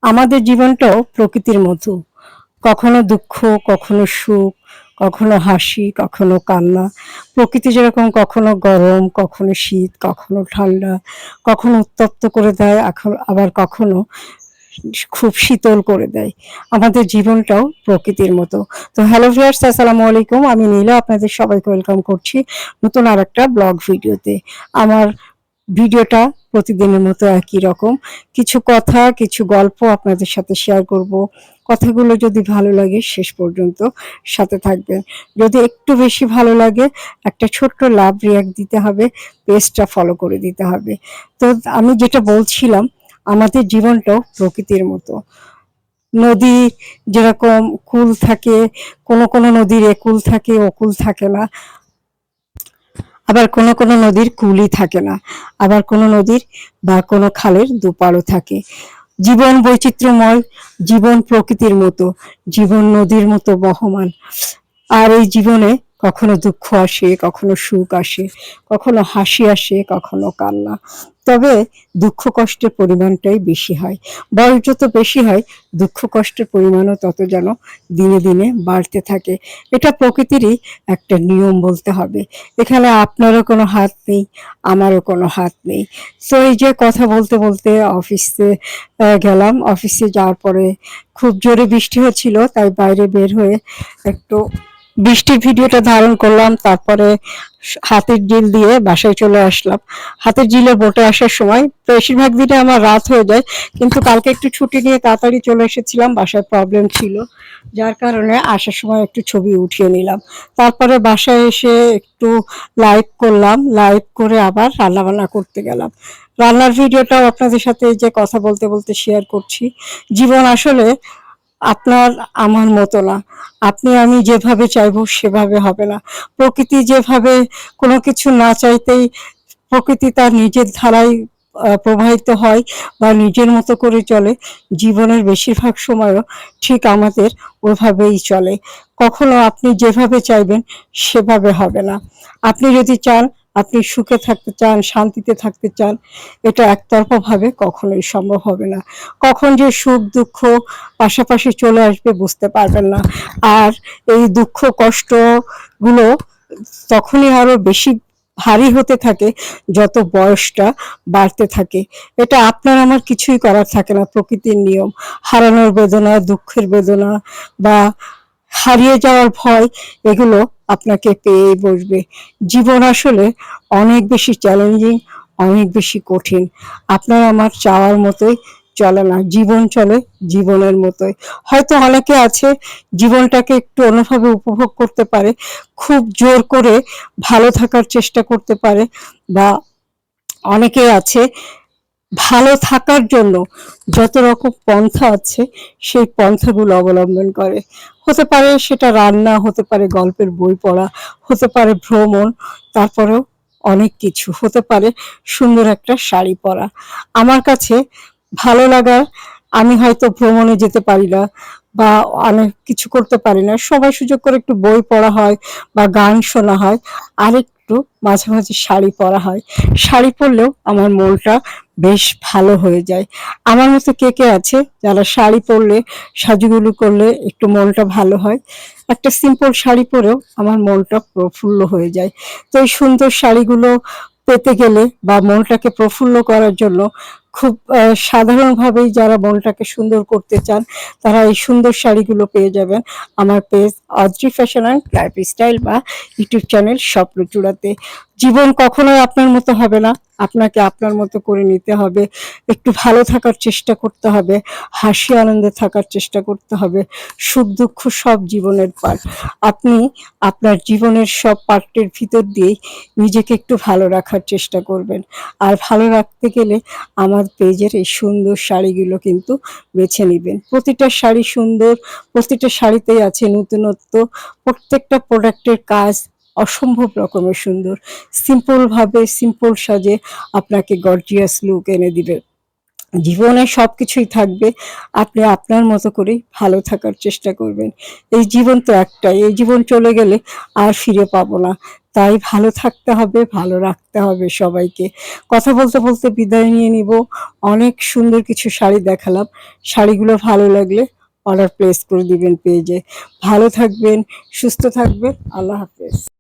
আমাদের জীবনটাও প্রকৃতির মতো। কখনো দুঃখ, কখনো সুখ, কখনো হাসি, কখনো কান্না। প্রকৃতি যেরকম কখনো গরম, কখনো শীত, কখনো ঠান্ডা, কখনো উত্তপ্ত করে দেয়, আবার কখনো খুব শীতল করে দেয়। আমাদের জীবনটাও প্রকৃতির মতো। তো হ্যালো ভিউয়ার্স, আসসালামু আলাইকুম। আমি নীলা আপনাদের সবাইকে ওয়েলকাম করছি নতুন আরেকটা ব্লগ ভিডিওতে। আমার ভিডিওটা প্রতিদিনের মতো একই রকম। কিছু কথা, কিছু গল্প আপনাদের সাথে শেয়ার করব। কথাগুলো যদি ভালো লাগে শেষ পর্যন্ত সাথে থাকবেন। যদি একটু বেশি ভালো লাগে একটা ছোট্ট লাভ রিঅ্যাক্ট দিতে হবে, পেজটা ফলো করে দিতে হবে। তো আমি যেটা বলছিলাম, আমাদের জীবনটাও প্রকৃতির মতো। নদী যেরকম কূল থাকে, কোনো কোনো নদীর একুল থাকে, ওকুল থাকে না। আবার কোনো কোনো নদীর কূলই থাকে না। আবার কোনো নদীর বা কোনো খালের দুপাড়ও থাকে। জীবন বৈচিত্র্যময়, জীবন প্রকৃতির মতো, জীবন নদীর মতো বহমান। আর এই জীবনে কখনো দুঃখ আসে, কখনো সুখ আসে, কখনো হাসি আসে, কখনো কান্না। তবে দুঃখ কষ্টের পরিমাণটাই বেশি হয়। বয়স যত বেশি হয় দুঃখ কষ্টের পরিমাণও তত যেন দিনে দিনে বাড়তে থাকে। এটা প্রকৃতিরই একটা নিয়ম বলতে হবে। এখানে আপনারও কোনো হাত নেই, আমারও কোনো হাত নেই। তো এই যে কথা বলতে বলতে অফিসে গেলাম। অফিসে যাওয়ার পরে খুব জোরে বৃষ্টি হচ্ছিল, তাই বাইরে বের হয়ে একটু বৃষ্টির ভিডিওটা ধারণ করলাম। তারপরে হাতের জিল দিয়ে বাসায় চলে আসলাম। হাতের জিলে বোটে আসার সময় বেশিরভাগ দিনে আমার রাত হয়ে যায়, কিন্তু কালকে একটু ছুটি নিয়ে তাড়াতাড়ি চলে এসেছিলাম। বাসায় প্রবলেম ছিল, যার কারণে আসার সময় একটু ছবি উঠিয়ে নিলাম। তারপরে বাসায় এসে একটু লাইভ করলাম, লাইভ করে আবার রান্নাবান্না করতে গেলাম। রান্নার ভিডিওটাও আপনাদের সাথে যে কথা বলতে বলতে শেয়ার করছি। জীবন আসলে আপনার আমার মতো না। আপনি আমি যেভাবে চাইবো সেভাবে হবে না। প্রকৃতি যেভাবে কোনো কিছু না চাইতেই প্রকৃতি তার নিজের ধারায় প্রবাহিত হয় বা নিজের মতো করে চলে, জীবনের বেশিরভাগ সময়ও ঠিক আমাদের ওভাবেই চলে। কখনো আপনি যেভাবে চাইবেন সেভাবে হবে না। আপনি যদি চান, আপনি সুখে থাকতে চান, শান্তিতে থাকতে চান, এটা একতরফা ভাবে কখনোই সম্ভব হবে না। কখন যে সুখ দুঃখ পাশাপাশি চলে আসবে বুঝতে পারবেন না। আর এই দুঃখ কষ্ট গুলো তখনই আরো বেশি ভারী হতে থাকে যত বয়সটা বাড়তে থাকে। এটা আপনার আমার কিছুই করার থাকে না, প্রকৃতির নিয়ম। হারানোর বেদনা, দুঃখের বেদনা বা হারিয়ে যাওয়ার ভয়, এগুলো আপনাকে পেয়েই বসবে। জীবন আসলে অনেক বেশি চ্যালেঞ্জিং, অনেক বেশি কঠিন। আপনার আমার চাওয়ার মতোই চলে না, জীবন চলে জীবনের মতোই। হয়তো অনেকে আছে জীবনটাকে একটু অন্যভাবে উপভোগ করতে পারে, খুব জোর করে ভালো থাকার চেষ্টা করতে পারে, বা অনেকে আছে ভালো থাকার জন্য যত রকম পন্থা আছে সেই পন্থাগুলো অবলম্বন করে। হতে পারে সেটা রান্না, হতে পারে গল্পের বই পড়া, হতে পারে ভ্রমণ, তারপরেও অনেক কিছু হতে পারে সুন্দর একটা শাড়ি পরা। আমার কাছে ভালো লাগার, আমি হয়তো ভ্রমণে যেতে পারি না বা অনেক কিছু করতে পারি না, সবাই সুযোগ করে একটু বই পড়া হয় বা গান শোনা হয়, আর একটু মাঝে মাঝে শাড়ি পরা হয়। শাড়ি পরলেও আমার মনটা বেশ ভালো হয়ে যায়। আমার মতো কে কে আছে যারা শাড়ি পরলে, সাজুগুজু করলে একটু মনটা ভালো হয়? একটা সিম্পল শাড়ি পরেও আমার মনটা প্রফুল্ল হয়ে যায়। তো এই সুন্দর শাড়িগুলো পেতে গেলে বা মনটাকে প্রফুল্ল করার জন্য খুব সাধারণভাবেই যারা মনটাকে সুন্দর করতে চান, তারা এই সুন্দর শাড়িগুলো পেয়ে যাবেন আমার page Adri fashion and lifestyle বা ইউটিউব চ্যানেল স্বপ্নচূড়াতে। জীবন কখনোই আপনার মতো হবে না, আপনাকে আপনার মতো করে নিতে হবে। একটু ভালো থাকার চেষ্টা করতে হবে, হাসি আনন্দে থাকার চেষ্টা করতে হবে। সুখ দুঃখ সব জীবনের পার্ট। আপনি আপনার জীবনের সব পার্টের ভিতর দিয়েই নিজেকে একটু ভালো রাখার চেষ্টা করবেন। আর ভালো রাখতে গেলে আমার পেজের এই সুন্দর শাড়িগুলো কিন্তু বেছে নিবেন। প্রতিটা শাড়ি সুন্দর, প্রতিটা শাড়িতেই আছে নতুনত্ব, প্রত্যেকটা প্রোডাক্টের কাজ অসম্ভব রকমের সুন্দর। সিম্পল ভাবে, সিম্পল সাজে আপনাকে গর্জিয়াস লুক এনে দিবে। জীবনে সবকিছুই থাকবে, আপনি আপনার মতো করে ভালো থাকার চেষ্টা করবেন। এই জীবন তো একটাই, এই জীবন চলে গেলে আর ফিরে পাবো না। তাই ভালো থাকতে হবে, ভালো রাখতে হবে সবাইকে। কথা বলতে বলতে বিদায় নিয়ে নিব। অনেক সুন্দর কিছু শাড়ি দেখালাম, শাড়িগুলো ভালো লাগলে অর্ডার প্লেস করে দিবেন পেজে। ভালো থাকবেন, সুস্থ থাকবেন, আল্লাহ হাফেজ।